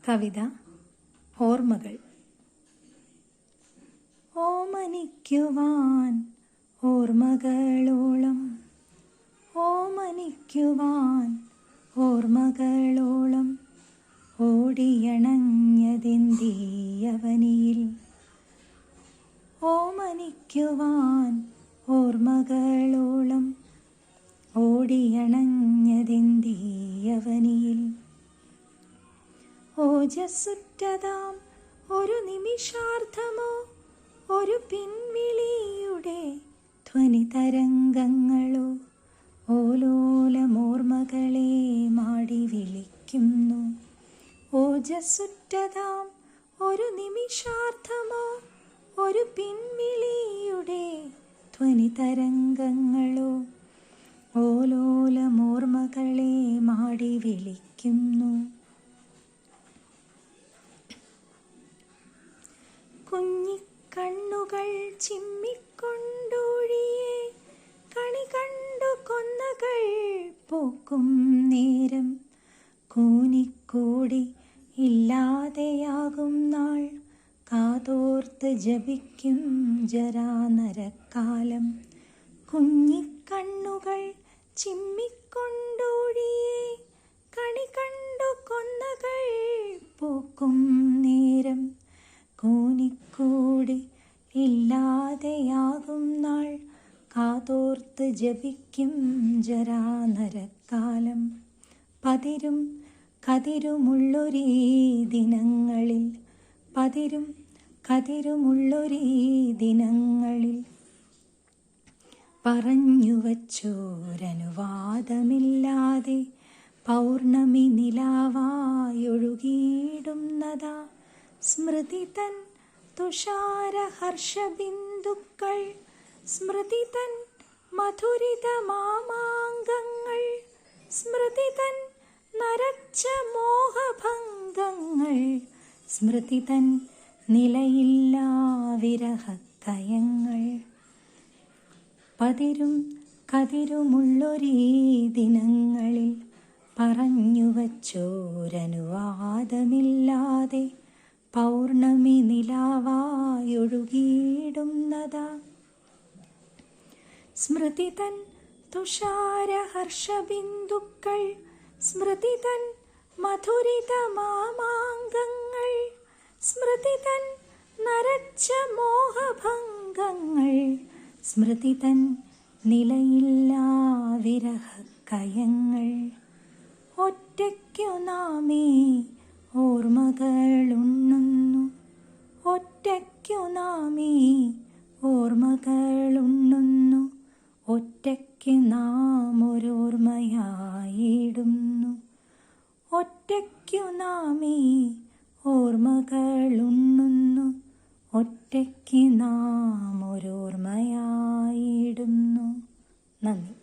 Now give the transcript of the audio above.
കവിത ഓർമ്മകൾ. ഓമനിക്കുവാൻ ഓർമ്മകളോളം, ഓമനിക്കുവാൻ ഓർമ്മകളോളം ഓടിയണഞ്ഞതെന്തീയവനിയിൽ. ഓമനിക്കുവാൻ ഓർമ്മകളോളം ഓടിയണഞ്ഞതെന്തീയവനിയിൽ. ഓജസ്സുറ്റതാം ഒരു നിമിഷാർദ്ധമോ, ഒരു പിൻവിളിയുടെ ധ്വനിതരംഗങ്ങളോ ഓലോലമോർമ്മകളെ മാടി വിളിക്കുന്നു. ഓജസ്സുറ്റതാം ഒരു നിമിഷാർദ്ധമോ, ഒരു പിൻവിളിയുടെ ധ്വനിതരംഗങ്ങളോ ഓലോലമോർമ്മകളെ മാടി വിളിക്കുന്നു. കുഞ്ഞിക്കണ്ണുകൾ ചിമ്മിക്കൊണ്ടൊഴിയെ കണി കണ്ടു കൊന്നകൾ പൂക്കും നേരം, കൂനിക്കൂടി ഇല്ലാതെയാകും നാൾ കാതോർത്ത് ജപിക്കും ജരാനരക്കാലം. കുഞ്ഞിക്കണ്ണുകൾ ചിമ്മിക്കൊണ്ടൊഴിയെ കണി കണ്ടു കൊന്നകൾ പൂക്കും നേരം, കൂനിക്കൂടി ഇല്ലാതെയാകും നാൾ കാതോർത്ത് ജപിക്കും ജരാനരക്കാലം. പതിരും കതിരുമുള്ളൊരീ ദിനങ്ങളിൽ, പതിരും കതിരുമുള്ളൊരീ ദിനങ്ങളിൽ പറഞ്ഞുവച്ചോരനുവാദമില്ലാതെ പൗർണമി നിലാവായൊഴുകിയിടുന്നതാ സ്മൃതി തൻ തുഷാരഹർഷബിന്ദുക്കൾ, സ്മൃതി തൻ മധുരിതമാമാങ്കങ്ങൾ, സ്മൃതി തൻ നരച്ച മോഹഭംഗങ്ങൾ, സ്മൃതി തൻ നിലയില്ലാ വിരഹക്കയങ്ങൾ. പതിരും കതിരുമുള്ളൊരീ ദിനങ്ങളിൽ പറഞ്ഞുവച്ചോരനുവാദമില്ലാതെ പൗർണമി നിലാവായൊഴുകിയിടുന്നതാ സ്മൃതി തൻ തുഷാരഹർഷബിന്ദുക്കൾ, സ്മൃതി തൻ മധുരിതമാമാങ്കങ്ങൾ, സ്മൃതി തൻ നരച്ച മോഹഭംഗങ്ങൾ, സ്മൃതി തൻ നിലയില്ലാ വിരഹക്കയങ്ങൾ. ഒറ്റയ്ക്കു നാമേ ഓർമ്മകളുണ്ണുന്നു, ഒറ്റയ്ക്കു നാമേ ഓർമ്മകളുണ്ണുന്നു, ഒറ്റയ്ക്ക് നാം ഒരോർമ്മയായിടുന്നു. ഒറ്റയ്ക്കു നാമേ ഓർമ്മകളുണ്ണുന്നു, ഒറ്റയ്ക്ക് നാം ഒരോർമ്മയായിടുന്നു. നന്ദി.